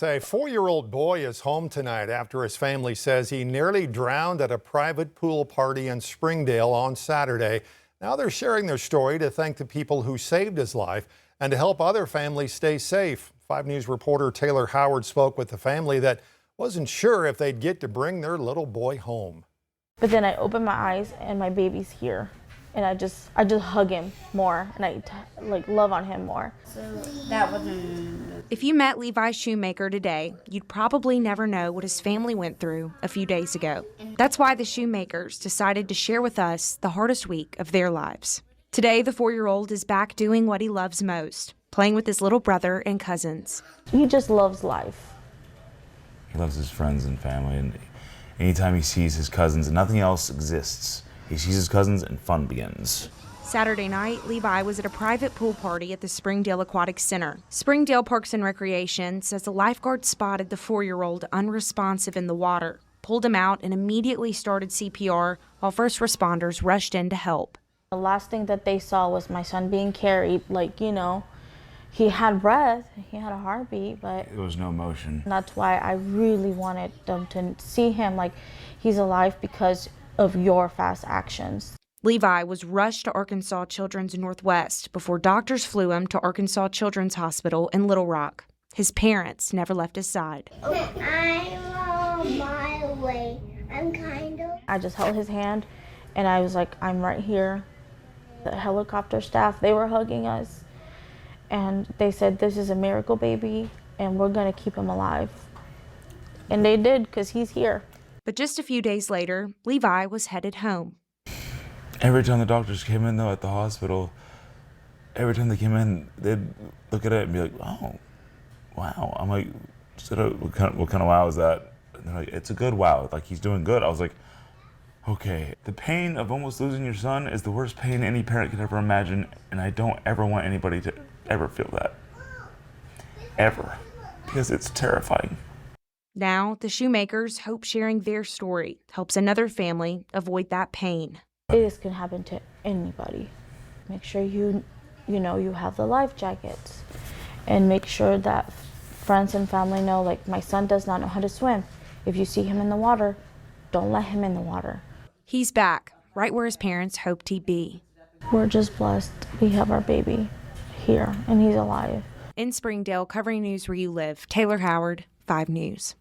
A 4-year-old boy is home tonight after his family says he nearly drowned at a private pool party in Springdale on Saturday. Now they're sharing their story to thank the people who saved his life and to help other families stay safe. 5 News reporter Taylor Howard spoke with the family that wasn't sure if they'd get to bring their little boy home. But then I open my eyes and my baby's here. And I just hug him more and I love on him more. So that wasn't. If you met Levi Shoemaker today, you'd probably never know what his family went through a few days ago. That's why the Shoemakers decided to share with us the hardest week of their lives. Today, the 4-year-old is back doing what he loves most, playing with his little brother and cousins. He just loves life. He loves his friends and family, and anytime he sees his cousins, and nothing else exists. He sees his cousins and fun begins. Saturday night, Levi was at a private pool party at the Springdale Aquatic Center. Springdale Parks and Recreation says the lifeguard spotted the 4-year-old unresponsive in the water, pulled him out, and immediately started CPR while first responders rushed in to help. The last thing that they saw was my son being carried, he had breath, he had a heartbeat, but there was no motion. That's why I really wanted them to see him like he's alive because of your fast actions. Levi was rushed to Arkansas Children's Northwest before doctors flew him to Arkansas Children's Hospital in Little Rock. His parents never left his side. I'm on my way. I just held his hand and I was like, I'm right here. The helicopter staff, they were hugging us and they said, this is a miracle baby and we're gonna keep him alive. And they did, because he's here. But just a few days later, Levi was headed home. Every time the doctors came in, though, at the hospital, every time they came in, they'd look at it and be like, oh, wow. I'm like, what kind of wow is that? And they're like, it's a good wow. Like, he's doing good. I was like, okay. The pain of almost losing your son is the worst pain any parent could ever imagine, and I don't ever want anybody to ever feel that. Ever. Because it's terrifying. Now, the Shoemakers hope sharing their story helps another family avoid that pain. This can happen to anybody. Make sure you have the life jackets, and make sure that friends and family know, like, my son does not know how to swim. If you see him in the water, don't let him in the water. He's back, right where his parents hoped he'd be. We're just blessed. We have our baby here, and he's alive. In Springdale, covering news where you live, Taylor Howard, 5 News.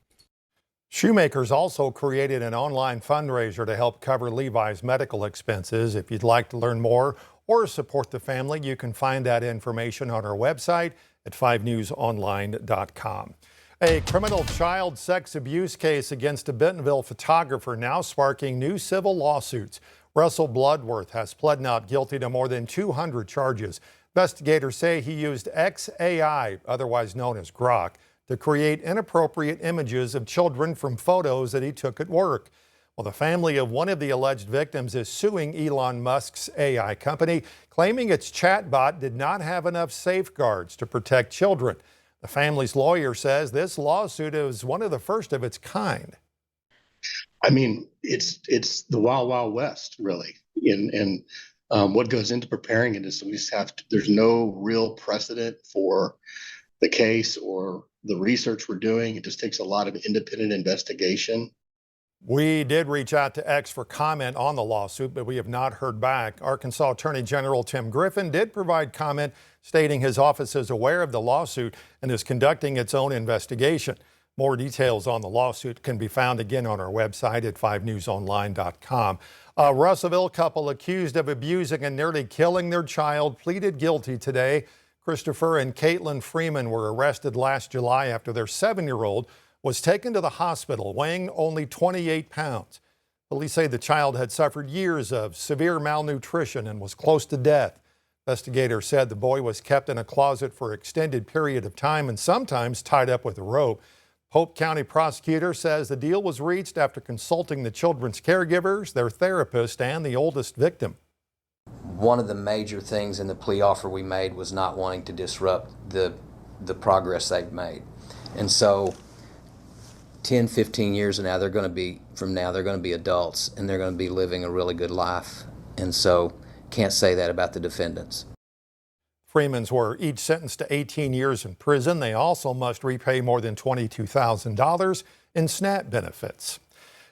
Shoemakers also created an online fundraiser to help cover Levi's medical expenses. If you'd like to learn more or support the family, you can find that information on our website at 5newsonline.com. A criminal child sex abuse case against a Bentonville photographer now sparking new civil lawsuits. Russell Bloodworth has pled not guilty to more than 200 charges. Investigators say he used XAI, otherwise known as Grok, to create inappropriate images of children from photos that he took at work. Well, the family of one of the alleged victims is suing Elon Musk's AI company, claiming its chatbot did not have enough safeguards to protect children. The family's lawyer says this lawsuit is one of the first of its kind. I mean, it's the wild, wild west, really. And what goes into preparing it is we just there's no real precedent for the case or the research we're doing. It just takes a lot of independent investigation. We did reach out to X for comment on the lawsuit, but we have not heard back. Arkansas Attorney General Tim Griffin did provide comment stating his office is aware of the lawsuit and is conducting its own investigation. More details on the lawsuit can be found again on our website at 5newsonline.com. A Russellville couple accused of abusing and nearly killing their child pleaded guilty today. Christopher and Caitlin Freeman were arrested last July after their 7-year-old was taken to the hospital weighing only 28 pounds. Police say the child had suffered years of severe malnutrition and was close to death. Investigators said the boy was kept in a closet for an extended period of time and sometimes tied up with a rope. Hope County prosecutor says the deal was reached after consulting the children's caregivers, their therapist, and the oldest victim. One of the major things in the plea offer we made was not wanting to disrupt the progress they've made. And so 10, 15 years from now, they're going to be adults and they're going to be living a really good life. And so can't say that about the defendants. Freemans were each sentenced to 18 years in prison. They also must repay more than $22,000 in SNAP benefits.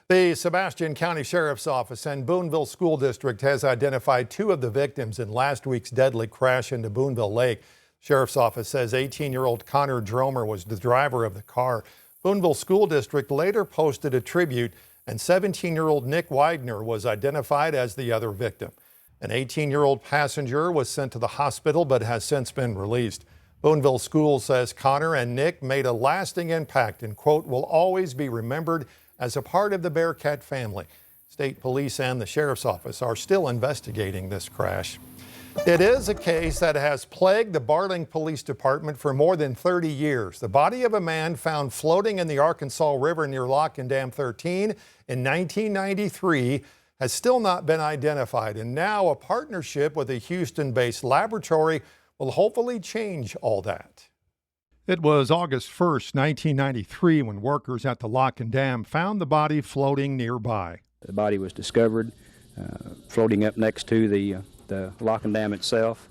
The Sebastian County Sheriff's Office and Boonville School District has identified 2 of the victims in last week's deadly crash into Boonville Lake. Sheriff's Office says 18-year-old Connor Dromer was the driver of the car. Boonville School District later posted a tribute, and 17-year-old Nick Widener was identified as the other victim. An 18-year-old passenger was sent to the hospital but has since been released. Boonville School says Connor and Nick made a lasting impact and, quote, will always be remembered as a part of the Bearcat family. State police and the sheriff's office are still investigating this crash. It is a case that has plagued the Barling Police Department for more than 30 years. The body of a man found floating in the Arkansas River near Lock and Dam 13 in 1993 has still not been identified, and now a partnership with a Houston-based laboratory will hopefully change all that. It was August 1st, 1993, when workers at the Lock and Dam found the body floating nearby. The body was discovered floating up next to the Lock and Dam itself.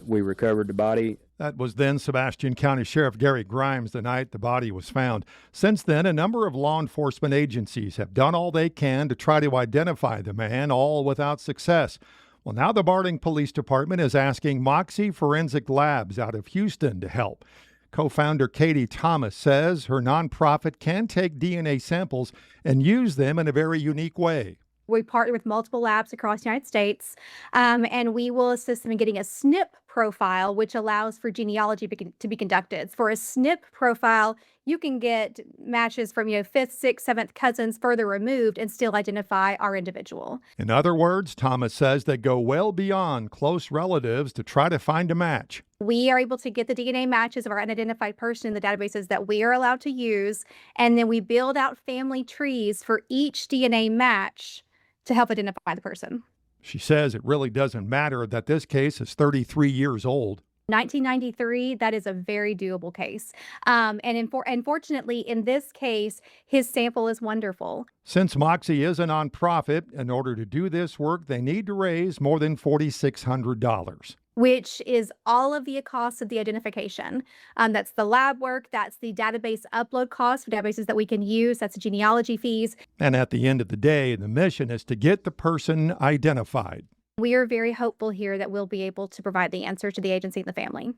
We recovered the body. That was then Sebastian County Sheriff Gary Grimes the night the body was found. Since then, a number of law enforcement agencies have done all they can to try to identify the man, all without success. Well, now the Barling Police Department is asking Moxie Forensic Labs out of Houston to help. Co-founder Katie Thomas says her nonprofit can take DNA samples and use them in a very unique way. We partner with multiple labs across the United States, and we will assist them in getting a SNP profile, which allows for genealogy to be conducted. For a SNP profile, you can get matches from 5th, 6th, 7th cousins further removed and still identify our individual. In other words, Thomas says they go well beyond close relatives to try to find a match. We are able to get the DNA matches of our unidentified person in the databases that we are allowed to use, and then we build out family trees for each DNA match to help identify the person. She says it really doesn't matter that this case is 33 years old. 1993, that is a very doable case. And fortunately, in this case, his sample is wonderful. Since Moxie is a nonprofit, in order to do this work, they need to raise more than $4,600. Which is all of the costs of the identification. That's the lab work, that's the database upload costs for databases that we can use, that's the genealogy fees. And at the end of the day, the mission is to get the person identified. We are very hopeful here that we'll be able to provide the answer to the agency and the family.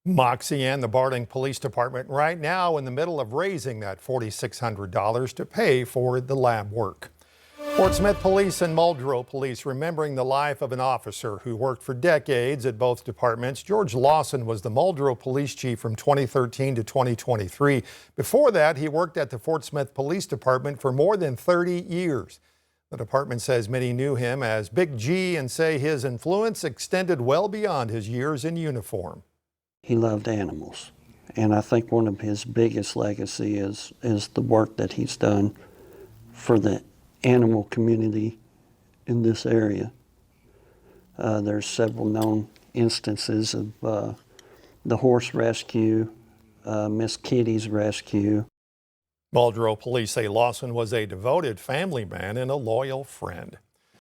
Moxie and the Barling Police Department right now in the middle of raising that $4,600 to pay for the lab work. Fort Smith Police and Muldrow Police remembering the life of an officer who worked for decades at both departments. George Lawson was the Muldrow Police Chief from 2013 to 2023. Before that, he worked at the Fort Smith Police Department for more than 30 years. The department says many knew him as Big G and say his influence extended well beyond his years in uniform. He loved animals, and I think one of his biggest legacy is the work that he's done for the animal community in this area. There's several known instances of the horse rescue, Miss Kitty's rescue. Muldrow police say Lawson was a devoted family man and a loyal friend.